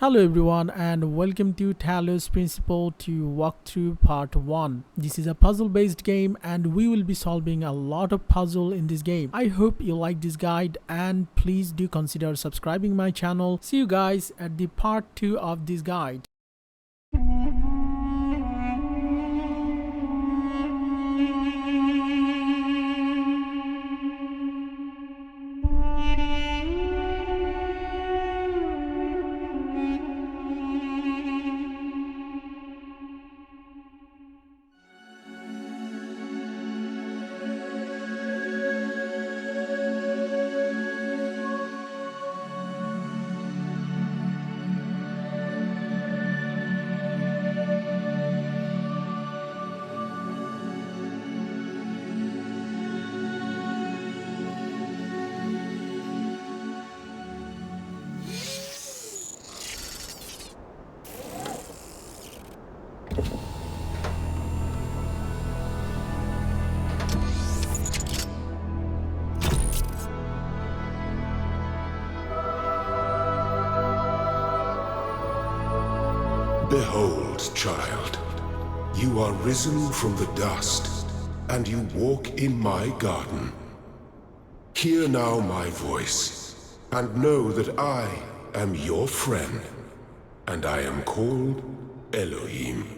Hello everyone and welcome to Talos Principle to walk through part 1. This is a puzzle based game and we will be solving a lot of puzzle in this game. I hope you like this guide and please do consider subscribing my channel. See you guys at the part 2 of this guide. Behold, child, you are risen from the dust, and you walk in my garden. Hear now my voice, and know that I am your friend, and I am called Elohim.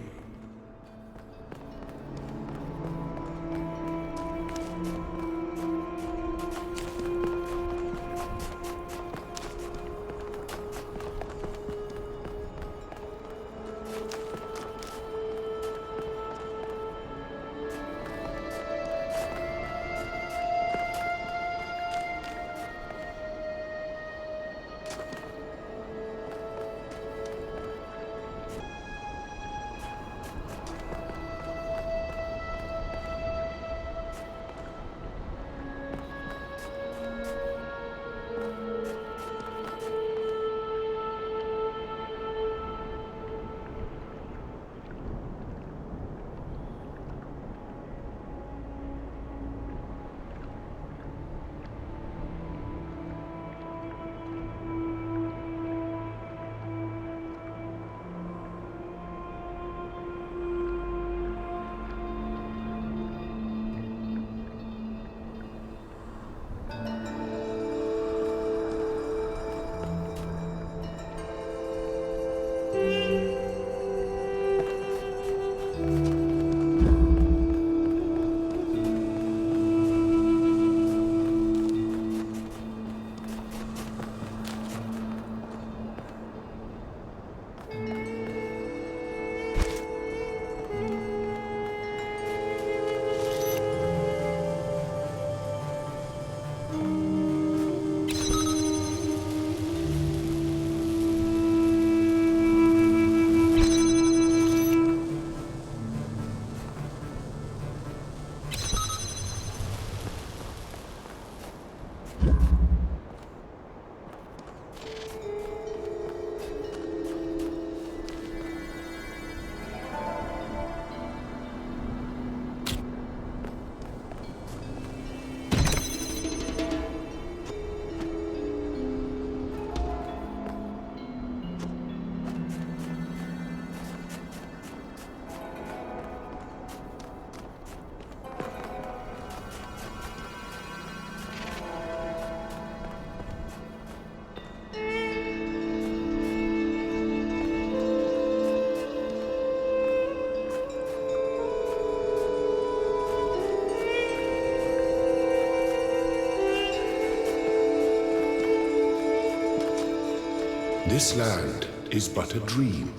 This land is but a dream.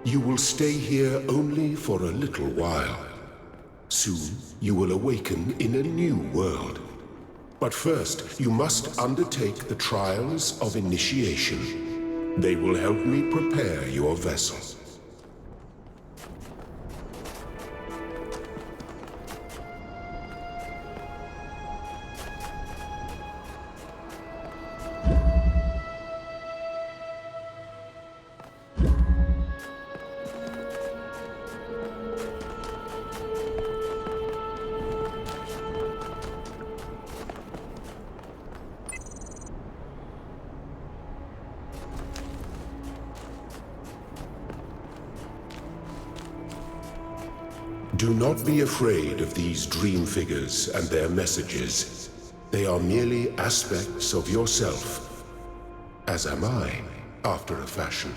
You will stay here only for a little while. Soon you will awaken in a new world. But first, you must undertake the trials of initiation. They will help me prepare your vessel. Do not be afraid of these dream figures and their messages. They are merely aspects of yourself, as am I, after a fashion.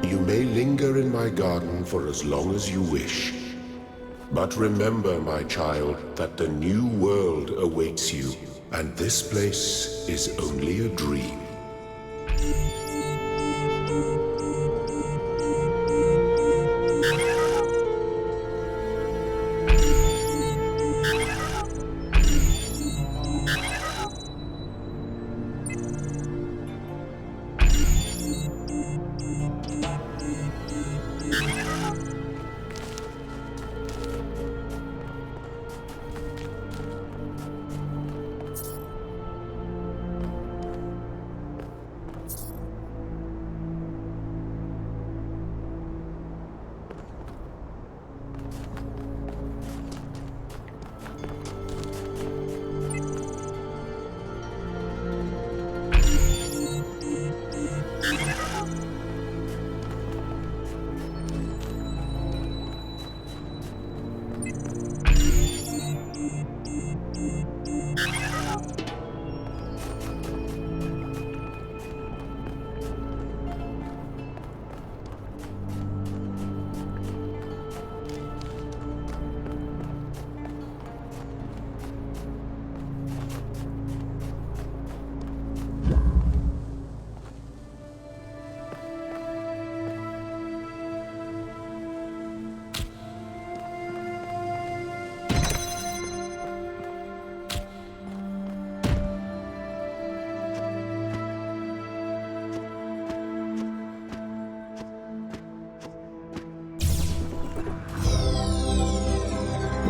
You may linger in my garden for as long as you wish. But remember, my child, that the new world awaits you, and this place is only a dream.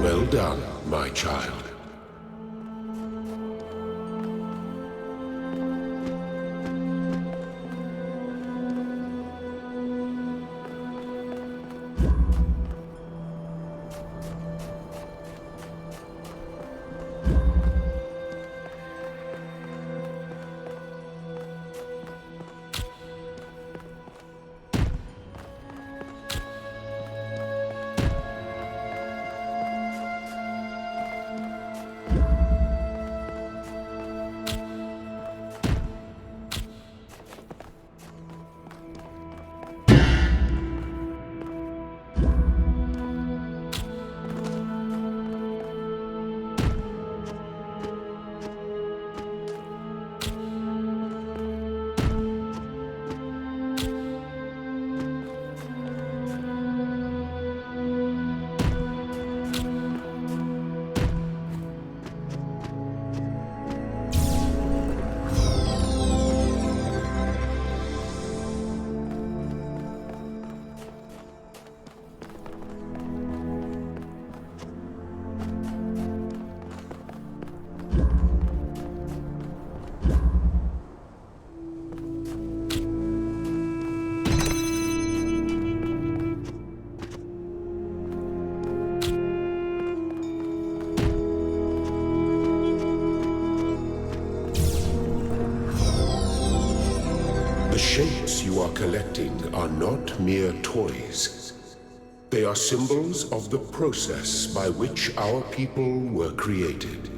Well done, my child. The shapes you are collecting are not mere toys. They are symbols of the process by which our people were created.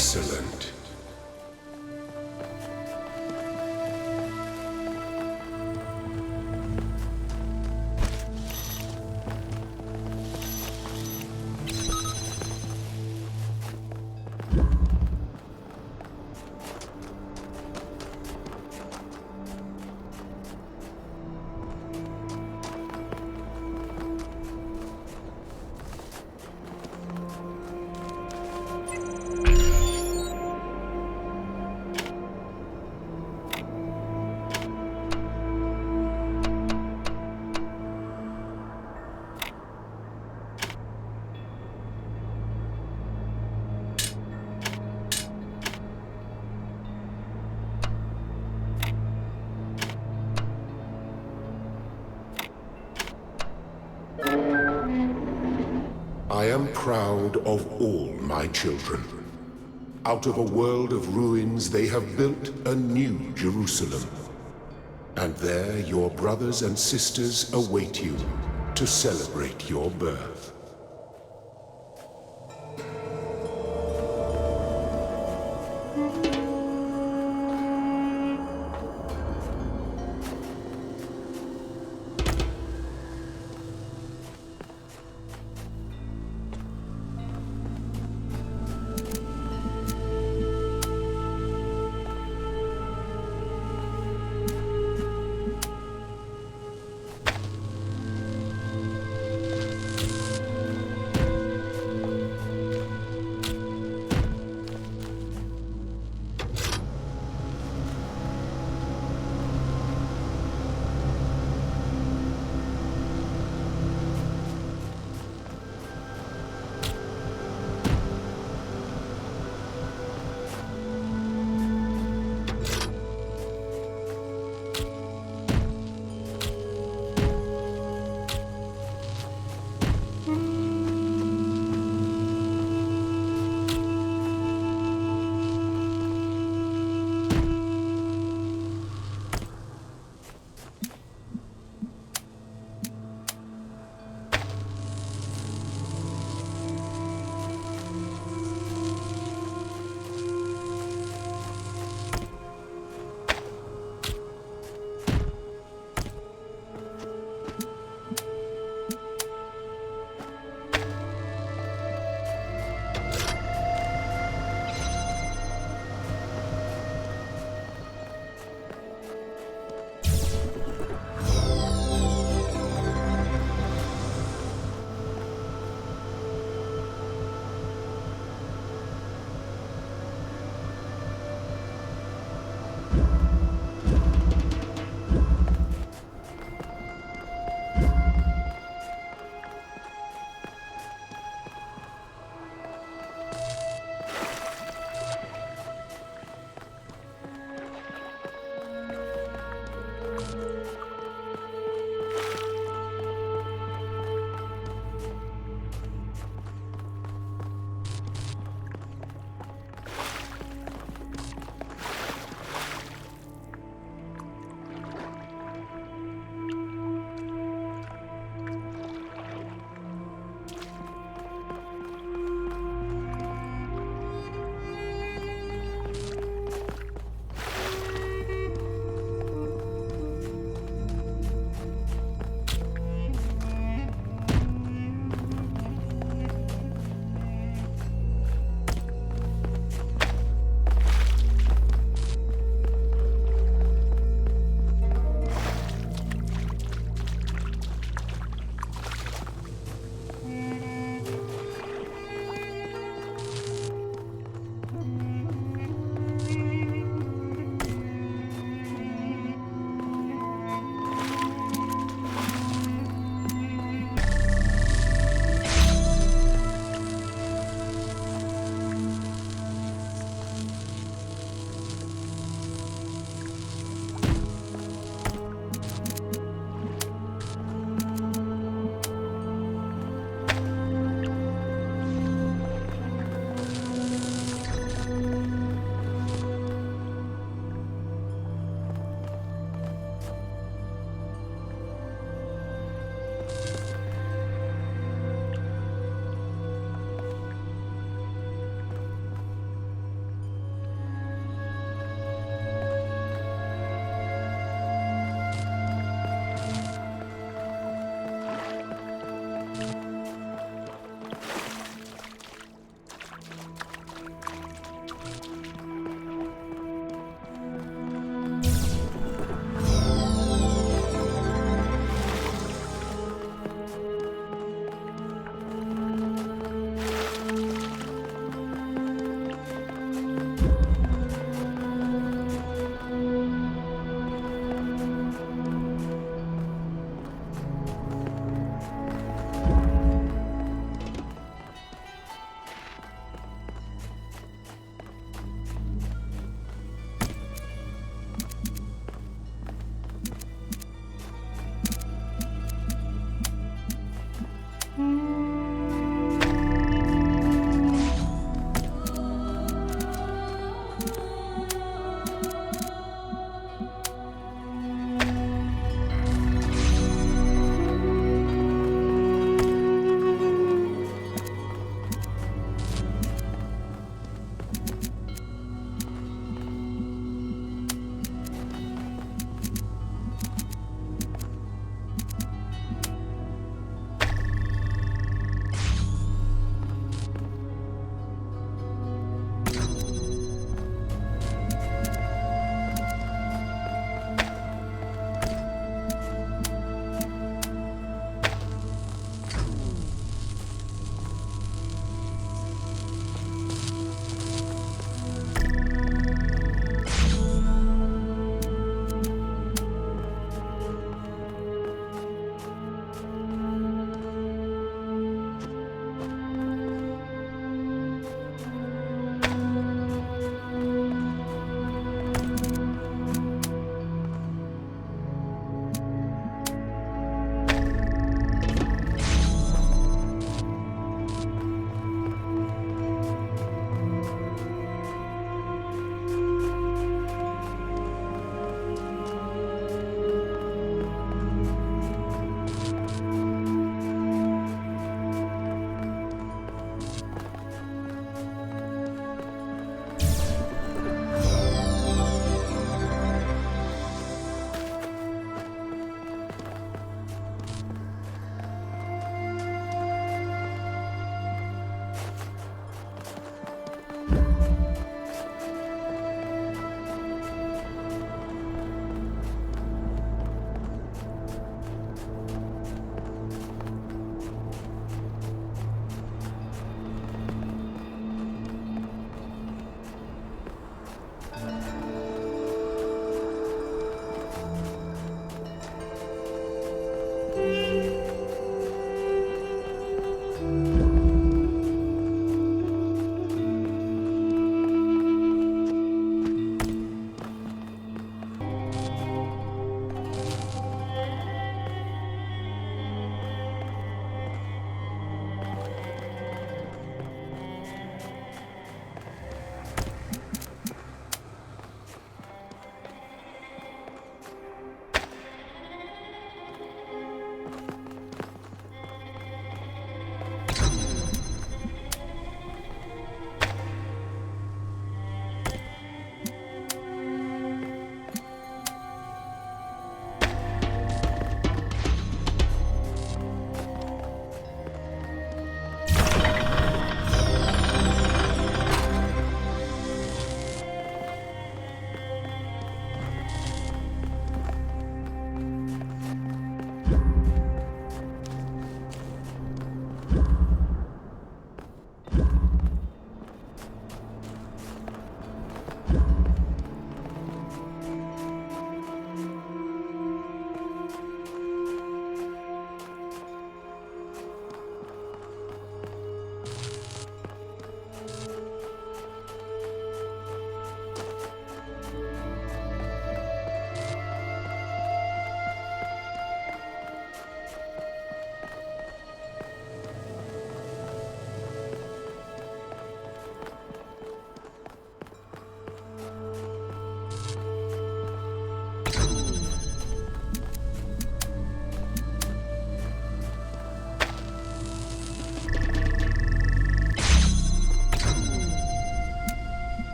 Excellent. I am proud of all my children. Out of a world of ruins, they have built a new Jerusalem. And there your brothers and sisters await you to celebrate your birth.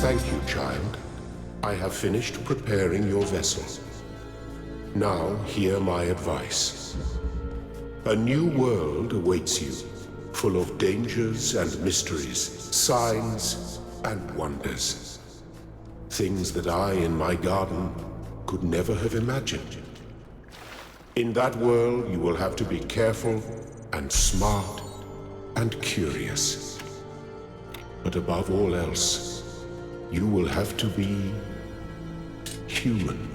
Thank you, child. I have finished preparing your vessel. Now, hear my advice. A new world awaits you, full of dangers and mysteries, signs and wonders. Things that I, in my garden, could never have imagined. In that world, you will have to be careful and smart and curious. But above all else, you will have to be human.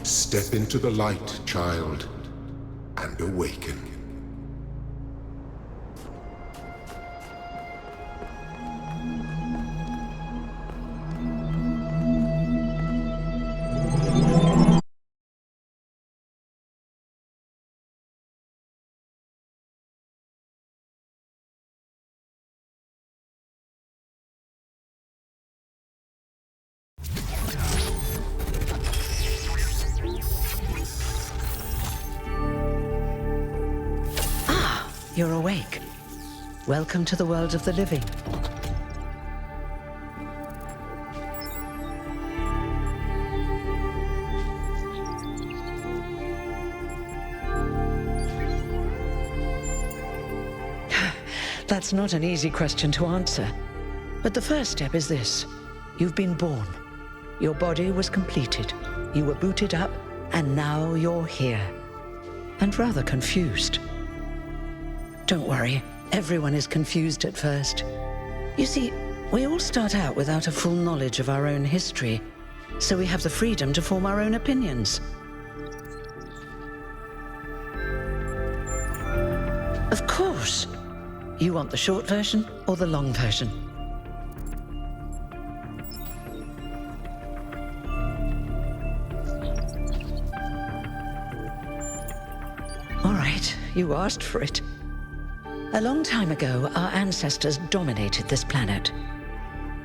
Step into the light, child, and awaken. You're awake. Welcome to the world of the living. That's not an easy question to answer. But the first step is this. You've been born. Your body was completed. You were booted up, and now you're here. And rather confused. Don't worry, everyone is confused at first. You see, we all start out without a full knowledge of our own history, so we have the freedom to form our own opinions. Of course. You want the short version or the long version? All right, you asked for it. A long time ago, our ancestors dominated this planet.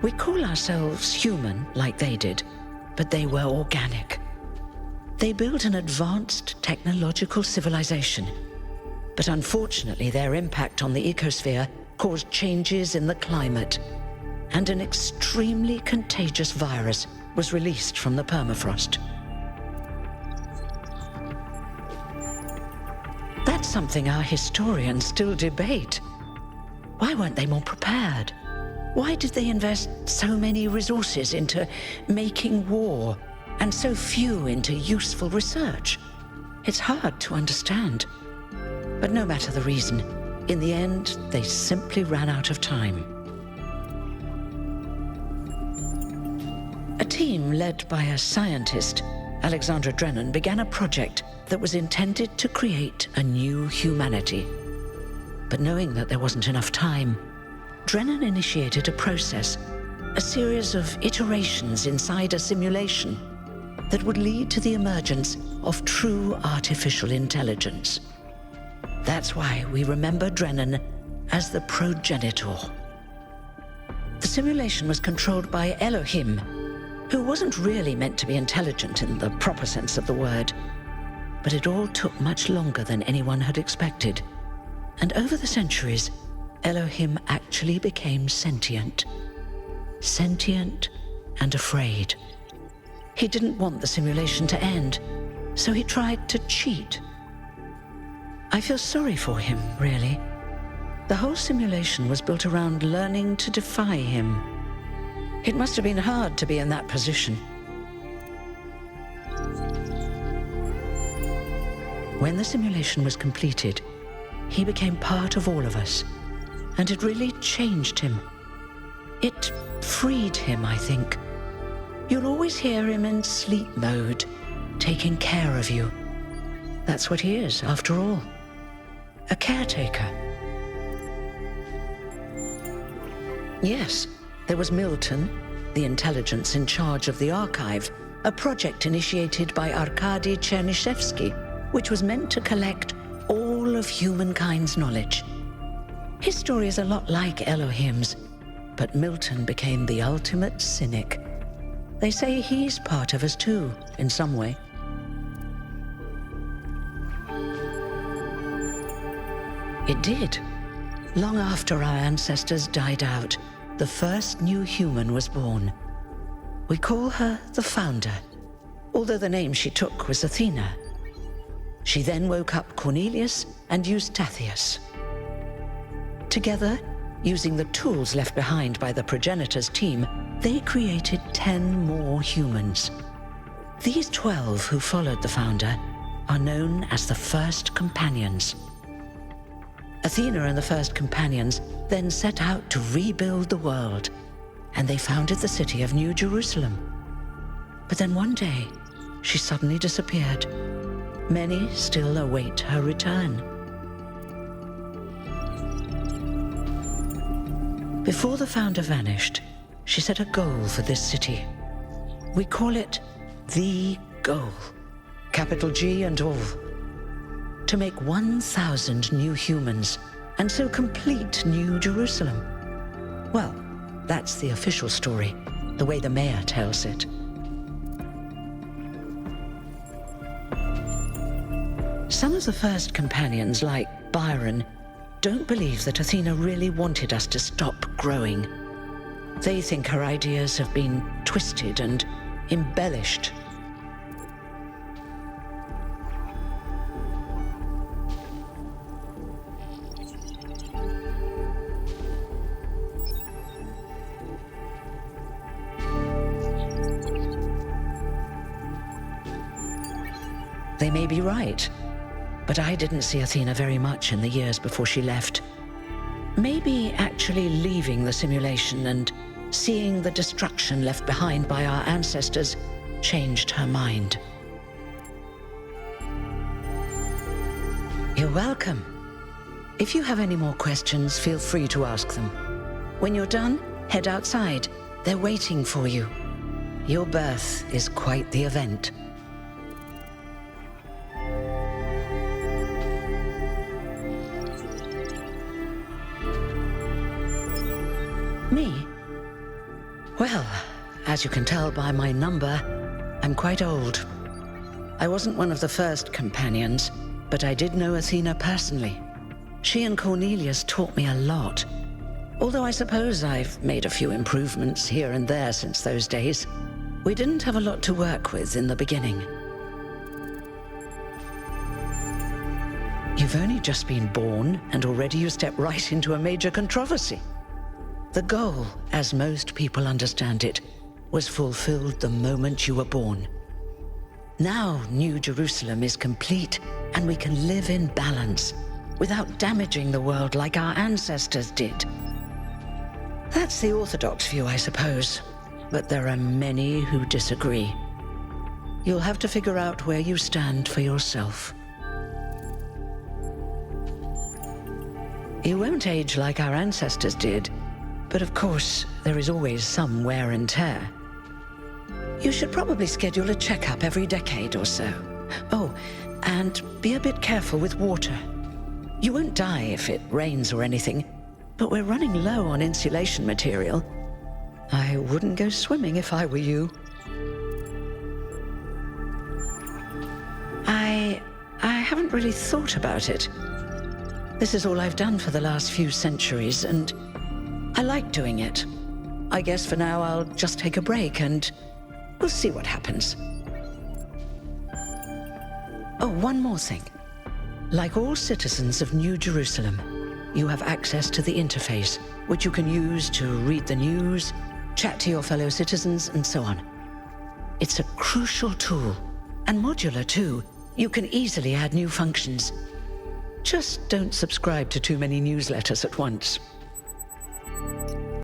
We call ourselves human, like they did, but they were organic. They built an advanced technological civilization. But unfortunately, their impact on the ecosphere caused changes in the climate, and an extremely contagious virus was released from the permafrost. That's something our historians still debate. Why weren't they more prepared? Why did they invest so many resources into making war, and so few into useful research? It's hard to understand. But no matter the reason, in the end, they simply ran out of time. A team led by a scientist, Alexandra Drennan, began a project that was intended to create a new humanity. But knowing that there wasn't enough time, Drennan initiated a process, a series of iterations inside a simulation that would lead to the emergence of true artificial intelligence. That's why we remember Drennan as the progenitor. The simulation was controlled by Elohim, who wasn't really meant to be intelligent in the proper sense of the word. But it all took much longer than anyone had expected. And over the centuries, Elohim actually became sentient. Sentient and afraid. He didn't want the simulation to end, so he tried to cheat. I feel sorry for him, really. The whole simulation was built around learning to defy him. It must have been hard to be in that position. When the simulation was completed, he became part of all of us, and it really changed him. It freed him, I think. You'll always hear him in sleep mode, taking care of you. That's what he is, after all. A caretaker. Yes, there was Milton, the intelligence in charge of the archive, a project initiated by Arkady Chernyshevsky, which was meant to collect all of humankind's knowledge His story is a lot like Elohim's, but Milton became the ultimate cynic. They say he's part of us too, in some way. It did. Long after our ancestors died out, the first new human was born. We call her the Founder, although the name she took was Athena. She then woke up Cornelius and Eustathius. Together, using the tools left behind by the progenitors' team, they created 10 more humans. These 12 who followed the Founder are known as the First Companions. Athena and the First Companions then set out to rebuild the world, and they founded the city of New Jerusalem. But then one day, she suddenly disappeared. Many still await her return. Before the Founder vanished, she set a goal for this city. We call it the goal, capital G and all. To make 1,000 new humans, and so complete New Jerusalem. Well, that's the official story, the way the mayor tells it. Some of the First Companions, like Byron, don't believe that Athena really wanted us to stop growing. They think her ideas have been twisted and embellished. They may be right, but I didn't see Athena very much in the years before she left. Maybe actually leaving the simulation and seeing the destruction left behind by our ancestors changed her mind. You're welcome. If you have any more questions, feel free to ask them. When you're done, head outside. They're waiting for you. Your birth is quite the event. Me? Well, as you can tell by my number, I'm quite old. I wasn't one of the First Companions, but I did know Athena personally. She and Cornelius taught me a lot, although I suppose I've made a few improvements here and there since those days. We didn't have a lot to work with in the beginning. You've only just been born, and already you step right into a major controversy. The goal, as most people understand it, was fulfilled the moment you were born. Now New Jerusalem is complete, and we can live in balance, without damaging the world like our ancestors did. That's the orthodox view, I suppose, but there are many who disagree. You'll have to figure out where you stand for yourself. You won't age like our ancestors did, but of course, there is always some wear and tear. You should probably schedule a checkup every decade or so. Oh, and be a bit careful with water. You won't die if it rains or anything, but we're running low on insulation material. I wouldn't go swimming if I were you. I haven't really thought about it. This is all I've done for the last few centuries, and I like doing it. I guess for now I'll just take a break and we'll see what happens. Oh, one more thing. Like all citizens of New Jerusalem, you have access to the interface, which you can use to read the news, chat to your fellow citizens, and so on. It's a crucial tool, and modular too. You can easily add new functions. Just don't subscribe to too many newsletters at once.